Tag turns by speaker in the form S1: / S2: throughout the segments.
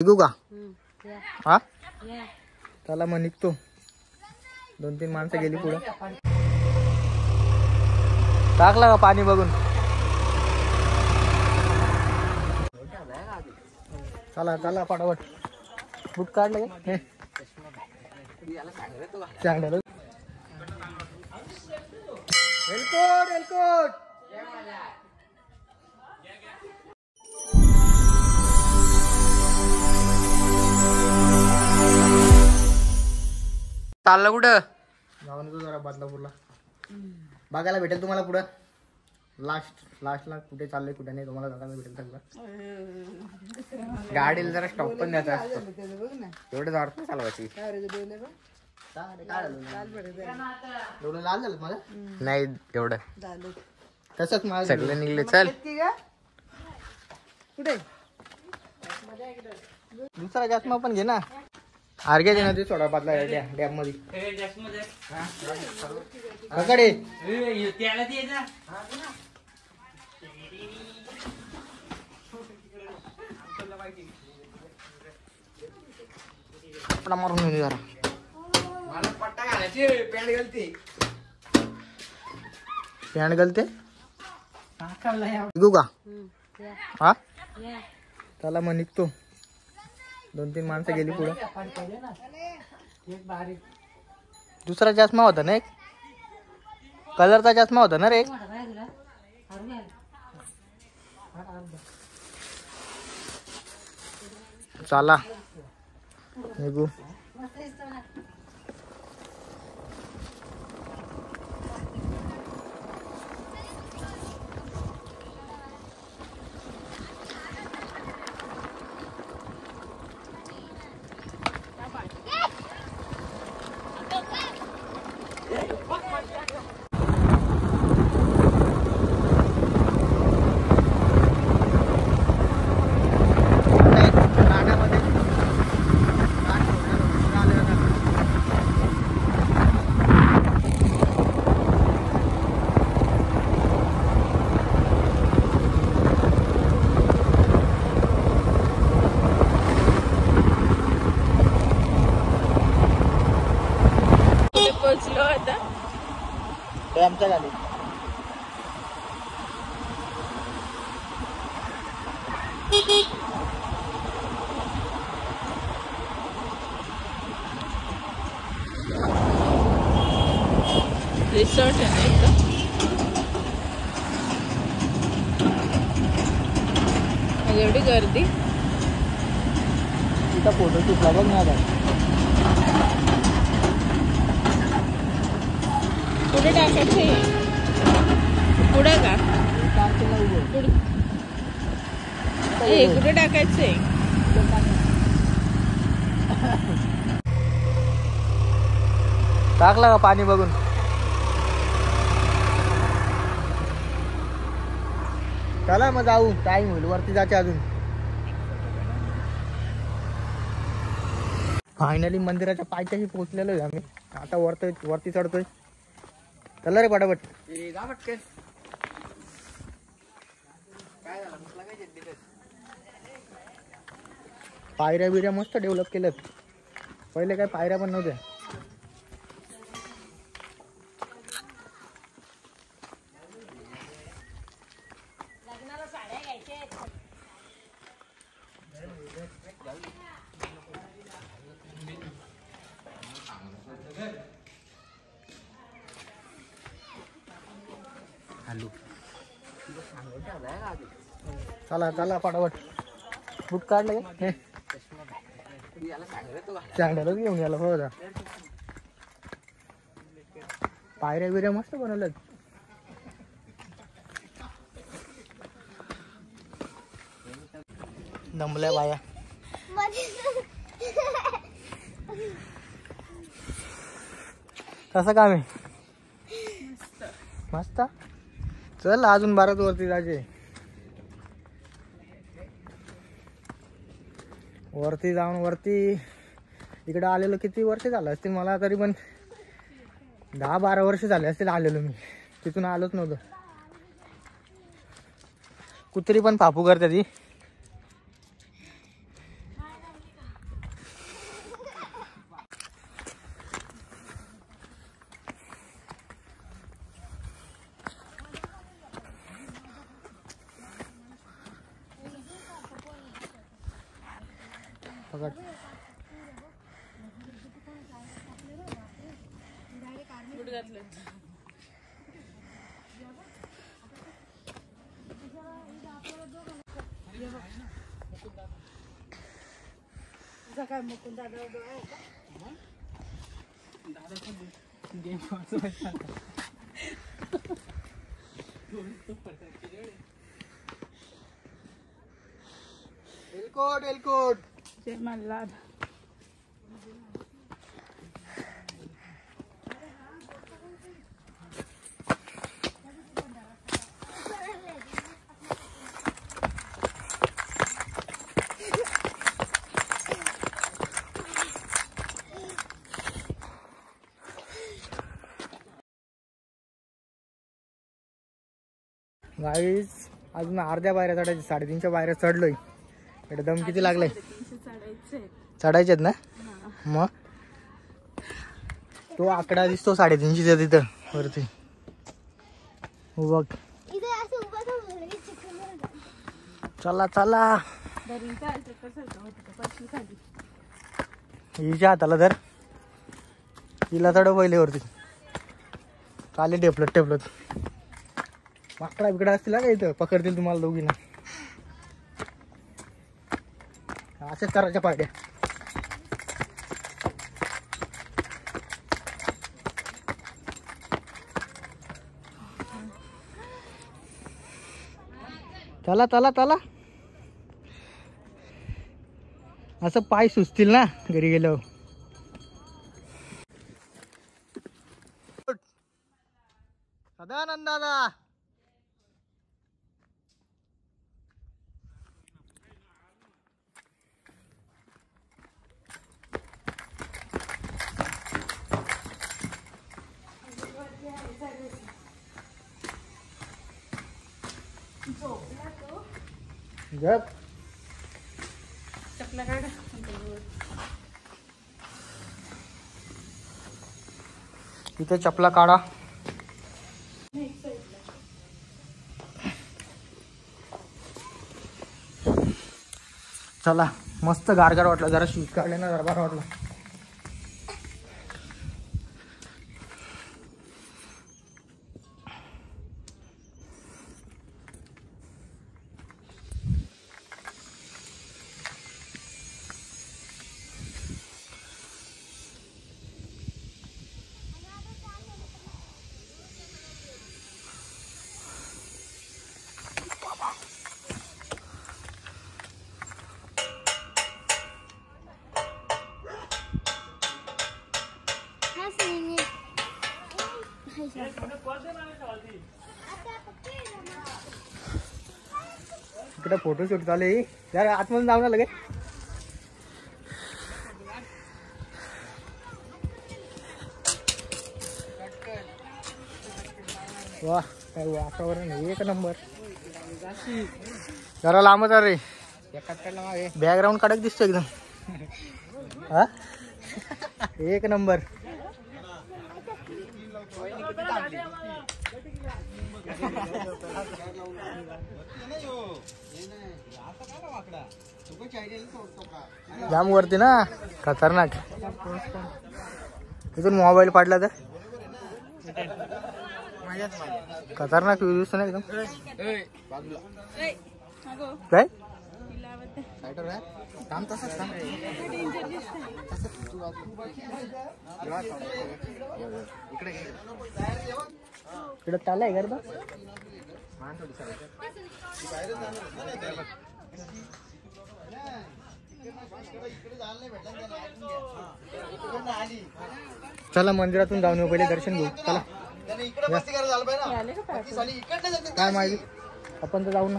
S1: निघू का? हा चला मग निघतो. 2-3 माणसं गेली पुढे. टाकला का पाणी बघून? चला चला फटाफट. बुक काढलं का? चांगलं. एलकोट एलकोट. चाललं कुठं? जाऊन येतो जरा बदलापूरला. बघायला भेटेल तुम्हाला पुढं. लास्टला कुठे चाललंय कुठे नाही तुम्हाला बघायला भेटेल सगळं. गाडीला जरा स्टॉप पण द्यायचा असतो. एवढं जाड चालवायची. एवढं लाल झालं मला नाही एवढं तसंच मला सगळं निघले. चल कुठे दुसरा चष्मा पण घे ना. अर्घ्या दे ना ते सोडा बादला डॅम मध्ये. मारून घेऊन जरा मला पट्टा घालायची. पॅन्ट घालते निघू का? हा चला मग निघतो. 2-3 माणसं गेली पुढे. दुसरा चष्मा होता ना एक कलरचा चष्मा होता ना रे. चला निघू. आमच्या गाडी
S2: रिसॉर्ट आहे एकदम. एवढी गर्दी
S1: तिथं फोटो शूटला बघ ना.
S2: कुठे टाकायचे? पुढे का? कुठे टाकायचे?
S1: टाकला का पाणी बघून? चला मग जाऊ. टाइम होईल वरती जायचे अजून. फायनली मंदिराच्या पायथ्याशी पोहोचलेलो आहे आम्ही. आता वरती चढतोय. चला रे पटापट. पायऱ्या बिऱ्या मस्त डेव्हलप केल्यात. पहिले काय पायऱ्या पण नव्हत्या. चला चला फटाफट. बुक काढलं का? चांगलं घेऊन यायला बघा. पायऱ्या बिऱ्या मस्त बनवल्यात. दमल्या बाया. कसं काम आहे? मस्त. चल अजून 12 वरती जायचे. वरती जाऊन इकडे आलेलो किती वर्ष झालं असतील मला तरी पण 10-12 वर्ष झाले असतील आलेलो मी. तिथून आलोच नव्हतं. कुत्री पण फापू करते ती. पकड.
S2: बूट घातले.
S3: काय मुकुंद दादा
S1: एलकोट एलकोट.
S2: जय मल्हार.
S1: गाईज अजून अर्ध्या पायऱ्या चढायच्या, 350च्या पायऱ्या चढलोय. इकडे दम किती लागलाय. चढायचेत ना. मग तो आकडा दिसतो 350च्या तिथं वरती. बघ. चला चला. हिच्या हाताला धर, हिला चढव पहिले वरती. चाले टेपलत टेपलत. माकडा बिकडा असतील का इथं, पकडतील तुम्हाला दोघींना. असेच करायच्या पायड्या. चला चला चला. असं पाय सुचतील ना घरी गेल्यावर. सदानंद दादा. गप.
S2: चपला काढ.
S1: इथे चपला काढा. चला मस्त गारगार वाटलं. जरा शूज काढले ना, जरा बरं वाटलं. इकडे फोटोशूट चालू आहे. जरा आतमध्ये जाऊ ना लगे. वाह काय वातावरण एक नंबर. जरा लांबच रे. बॅकग्राऊंड कडक दिसतो एकदम. हा एक नंबर. जाम वरती ना, खतरनाक. इथून मोबाईल पाडला तर खतरनाक व्ह्यू दिसतो ना एकदम. काय इकडे चाललाय गर्द. चला मंदिरातून जाऊन येऊ, पहिले दर्शन घेऊ. चला. काय माहिती, आपण तर जाऊ ना.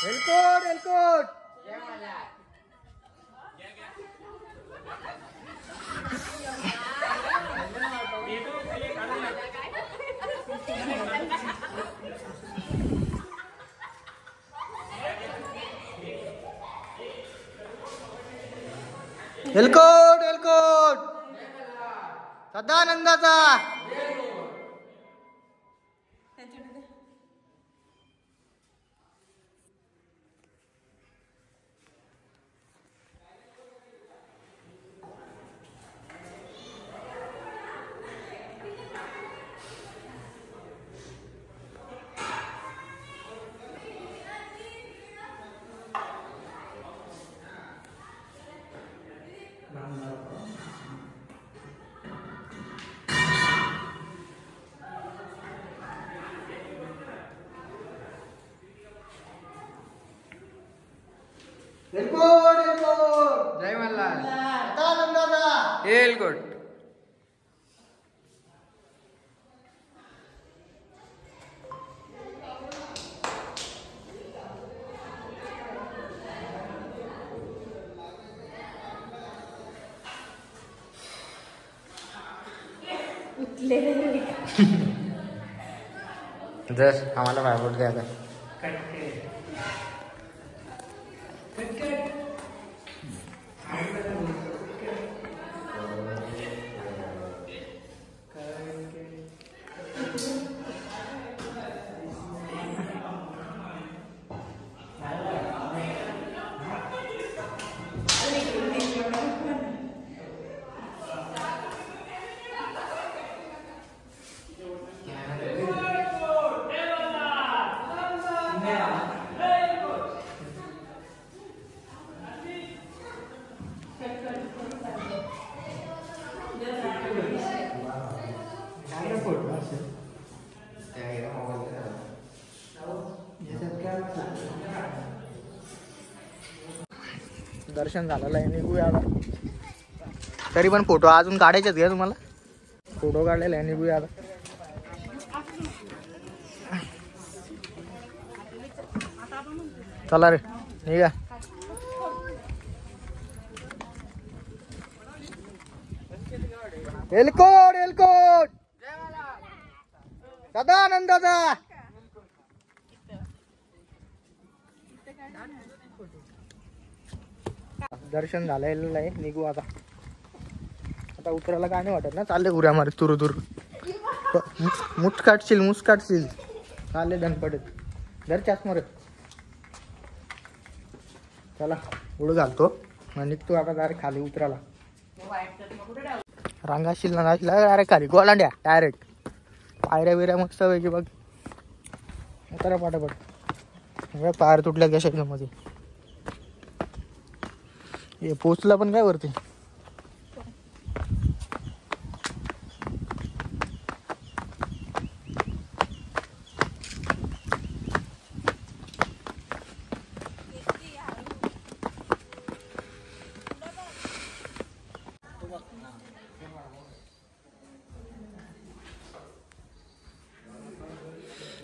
S1: एलकोट एलकोट. एलकोट एलकोट. सदानंदाचा. एलकोट एलकोट
S4: जय मल्हार.
S1: सदानंदाचा
S4: एलकोट. जर आम्हाला पायपोट द्या आता.
S1: दर्शन झालेलं आहे, निघूया आता. तरी पण फोटो अजून काढायचेच घ्या तुम्हाला. फोटो काढलेला आहे, निघूया आता. चला रे निघा. एलकोट एलकोट सदानंदाचा. दर्शन झालेलं आहे, निघू आता. आता उतरायला काय नाही वाटत ना. चालले उऱ्या मारे तुरु तुरु. मुठ काढशील चालले धनपडत घर चासमर. चला उड घालतो मग निघतो आता. डायरेक्ट खाली उतरायला रांगाशील ना डायरेक्ट खाली गोलांड्या डायरेक्ट. पायऱ्या बिऱ्या मस्त पैकी बघ. उतरा पाठापट. पायर तुटल्या कशा मध्ये. हे पोचला पण काय वरती.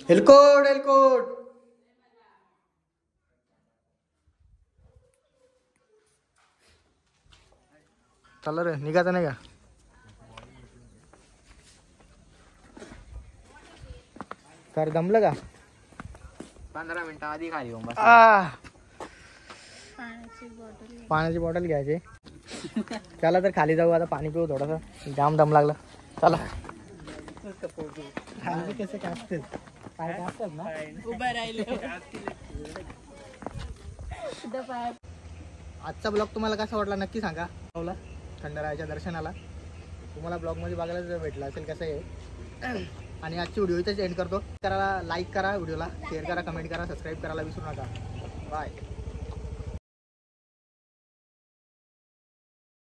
S1: एलकोट एलकोट चला रे निघायचं नाही का. तर दमलं का.
S4: 15 मिनिटं आधी खाली येऊन बस.
S1: पाण्याची बॉटल घ्यायची. चला तर खाली जाऊ आता. पाणी पिऊ थोडासा. जाम दम लागला. चला कसे कापते ना. आजचा ब्लॉग तुम्हाला कसा वाटला नक्की सांगा. खंडारायाच्या दर्शनाला तुम्हाला ब्लॉगमध्ये बघायला भेटला असेल कसं आहे. आणि आजची व्हिडिओ इथेच एंड करतो. करायला लाईक करा, व्हिडिओला शेअर करा, कमेंट करा, सबस्क्राईब करायला विसरू नका. बाय.